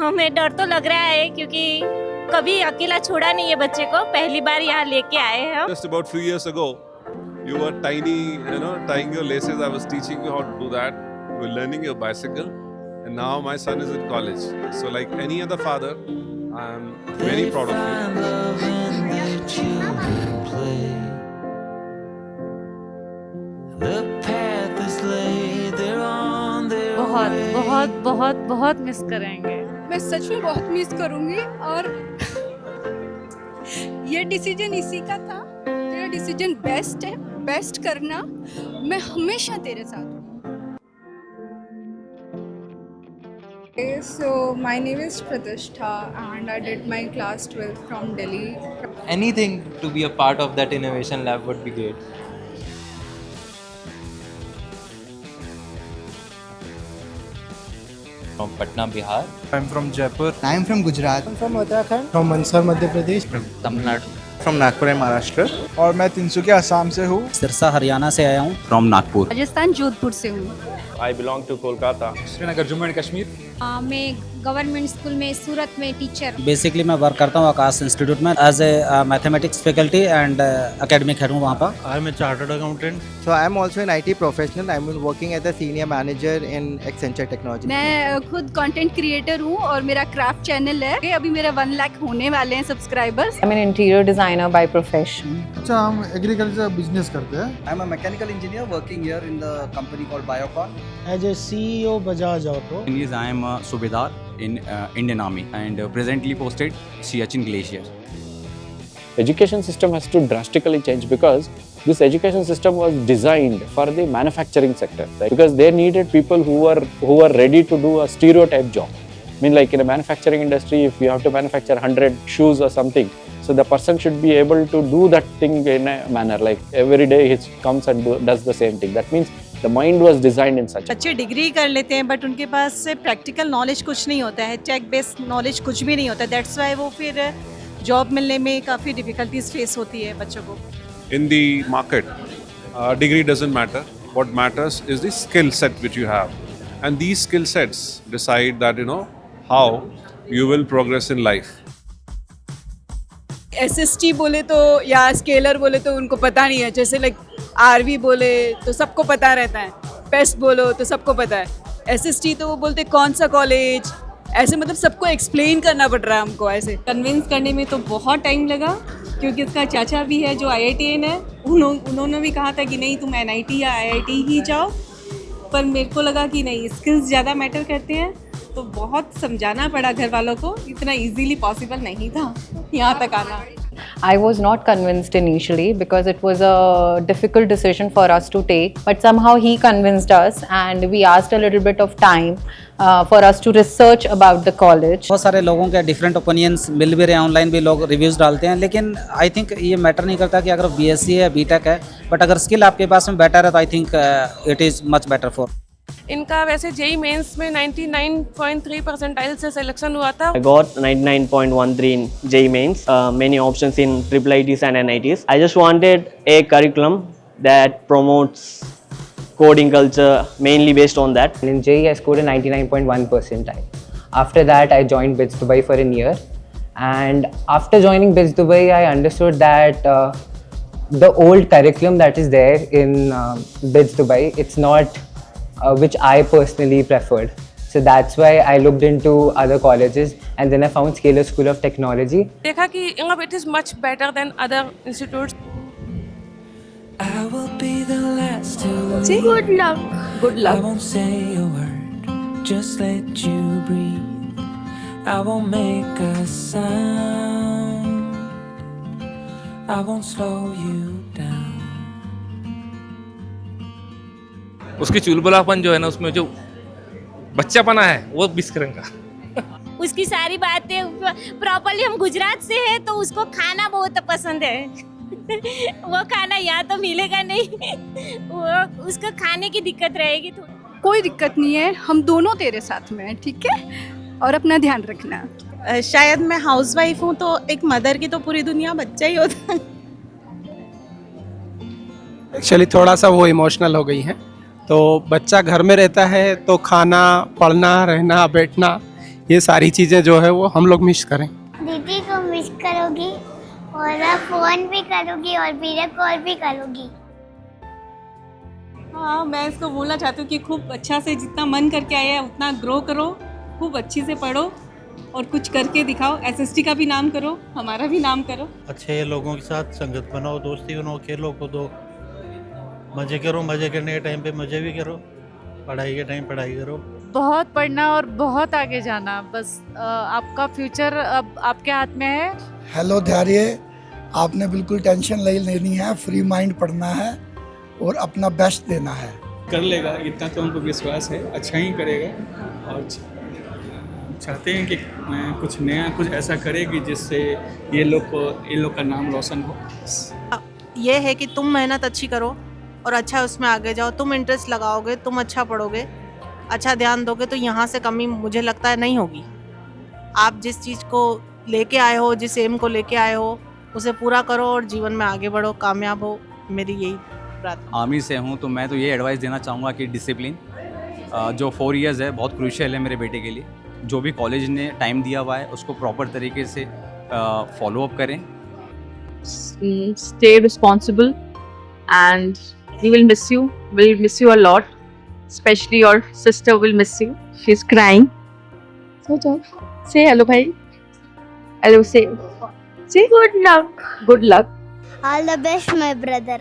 हमें डर तो लग रहा है क्योंकि कभी अकेला छोड़ा नहीं है बच्चे को, पहली बार यहाँ लेके आए हैं हम। Just about few years ago, you were tiny, tying your laces. I was teaching you how to do that. You were learning your bicycle, and now my son is in college. So, like any other father, I am very proud of you. बहुत बहुत बहुत बहुत miss करेंगे। मैं सच में बहुत miss करूंगी और ये डिसीजन इसी का था। तेरा डिसीजन बेस्ट है, बेस्ट करना। मैं हमेशा तेरे साथ हूँ। So my name is Pratishtha and I did my class 12th from Delhi. Anything to be a part of that innovation lab would be great. From Patna, Bihar. I'm from Jaipur. I am from Gujarat. I'm from Uttarakhand. From Mansar, Madhya Pradesh. From Tamil Nadu. From Nagpur, Maharashtra. और मैं तिनसुकिया असम से हूँ. सिरसा हरियाणा से आया हूँ. From Nagpur. Rajasthan Jodhpur से हूँ। I belong to Kolkata. Srinagar, Jammu and Kashmir. मैं गवर्नमेंट स्कूल में सूरत में टीचर। बेसिकली मैं वर्क करता हूँ आकाश इंस्टीट्यूट में as a mathematics faculty and academic head हूँ वहाँ पर. I am a chartered accountant. So I am also an IT professional. I'm working as a senior manager in Accenture Technology. मैं खुद content creator हूँ और मेरा craft channel है। अभी मेरा 1 लाख होने वाले हैं subscribers. I'm an interior designer by profession. अच्छा, हम एग्रीकल्चर बिजनेस करते हैं. I am a mechanical engineer working here in the company called Biocon. As a CEO Bajaj Auto. I am a Subedar in Indian Army and presently posted Siachen Glacier. Education system has to drastically change because this education system was designed for the manufacturing sector, right? Because they needed people who were ready to do a stereotype job. I mean, like in a manufacturing industry, if you have to manufacture 100 shoes or something, so the person should be able to do that thing in a manner like every day he comes and does the same thing. That means the mind was designed in such. बच्चे degree कर लेते हैं but उनके पास से practical knowledge कुछ नहीं होता है, टेक बेस्ड नॉलेज कुछ भी नहीं होता है। दैट्स व्हाई वो फिर जॉब मिलने में काफ़ी डिफिकल्टीज फेस होती है बच्चों को। In the market, degree doesn't matter. What matters is the skill set which you have, and these skill sets decide that how you will progress in life. SST बोले तो या स्केलर बोले तो उनको पता नहीं है, जैसे लाइक RV बोले तो सबको पता रहता है, पेस्ट बोलो तो सबको पता है, SST तो वो बोलते कौन सा कॉलेज, ऐसे मतलब सबको एक्सप्लेन करना पड़ रहा है हमको। ऐसे कन्विंस करने में तो बहुत टाइम लगा क्योंकि उसका चाचा भी है जो IITN है, उन्होंने भी कहा था कि नहीं तुम NIT या IIT ही जाओ, पर मेरे को लगा कि नहीं स्किल्स ज़्यादा मैटर करते हैं, तो बहुत समझाना पड़ा घर वालों को, इतना इजीली पॉसिबल नहीं था यहाँ तक आना। I was not convinced initially because it was a difficult decision for us to take, but somehow he convinced us and we asked a little bit of time for us to research about the college. बहुत सारे लोगों के different opinions मिल भी रहे हैं, online भी लोग reviews डालते हैं, लेकिन आई थिंक ये मैटर नहीं करता कि अगर BSc है BTech है, बट अगर स्किल आपके पास में बेटर है तो I think it is much better for. इनका वैसे जेई मेंस में 99.3 परसेंटाइल से सिलेक्शन हुआ था। I got 99.13 in JEE Mains, many options in IIITs and NITs. I just wanted a curriculum that promotes coding culture, mainly based on that. In JEE I scored a 99.1 percentile. After that I joined BITS Dubai for a year, and after joining BITS Dubai I understood that the old curriculum that is there in BITS Dubai, it's not which I personally preferred. So that's why I looked into other colleges and then I found Scalar School of Technology. देखा कि it is much better than other institutes. I will be the last to जी good luck. Good I luck. won't say a word, just let you breathe. I won't make a sound, I won't slow you down. उसकी चुलबुलापन जो है ना, उसमें जो बच्चापना है वो miss करेंगे. उसकी सारी बातें प्रॉपर्ली, हम गुजरात से हैं तो उसको खाना बहुत पसंद है वो खाना यहाँ तो मिलेगा नहीं वो उसको खाने की दिक्कत रहेगी थोड़ी। कोई दिक्कत नहीं है, हम दोनों तेरे साथ में हैं, ठीक है? और अपना ध्यान रखना। शायद मैं हाउसवाइफ हूँ तो एक मदर की तो पूरी दुनिया बच्चा ही होता है। एक्चुअली थोड़ा सा वो इमोशनल हो गई है, तो बच्चा घर में रहता है तो खाना, पढ़ना, रहना, बैठना, ये सारी चीज़ें जो है वो हम लोग मिस करें। दीदी को मिस करोगी और आप फोन भी करोगी और वीडियो कॉल भी करोगी। हाँ, मैं इसको बोलना चाहती हूँ कि खूब अच्छा से जितना मन करके आया है उतना ग्रो करो, खूब अच्छी से पढ़ो और कुछ करके दिखाओ। एसएसटी का भी नाम करो, हमारा भी नाम करो। अच्छे लोगों के साथ संगत बनाओ, दोस्ती बनाओ, खेलो कूदो, मज़े करो। मज़े करने के टाइम पे मज़े भी करो, पढ़ाई के टाइम पढ़ाई करो। बहुत पढ़ना और बहुत आगे जाना, बस आपका फ्यूचर अब आपके हाथ में है। हेलो धैर्य, आपने बिल्कुल टेंशन नहीं लेनी है, फ्री माइंड पढ़ना है और अपना बेस्ट देना है। कर लेगा, इतना तो हमको विश्वास है, अच्छा ही करेगा और चाहते हैं कि कुछ नया, कुछ ऐसा करेगी जिससे ये लोग का नाम रोशन हो। ये है कि तुम मेहनत अच्छी करो और अच्छा उसमें आगे जाओ। तुम इंटरेस्ट लगाओगे, तुम अच्छा पढ़ोगे, अच्छा ध्यान दोगे तो यहाँ से कमी मुझे लगता है नहीं होगी। आप जिस चीज़ को लेके आए हो, जिस एम को लेके आए हो, उसे पूरा करो और जीवन में आगे बढ़ो, कामयाब हो। मेरी यही प्रार्थना। आर्मी से हूँ तो मैं तो ये एडवाइस देना चाहूँगा कि डिसिप्लिन जो 4 इयर्स है बहुत क्रूशियल है मेरे बेटे के लिए। जो भी कॉलेज ने टाइम दिया हुआ है उसको प्रॉपर तरीके से फॉलो अप करें। Stay responsible and we will miss you. We'll miss you a lot. Especially your sister will miss you. She's crying. So say hello, bhai. Hello, say good luck. Good luck. All the best, my brother.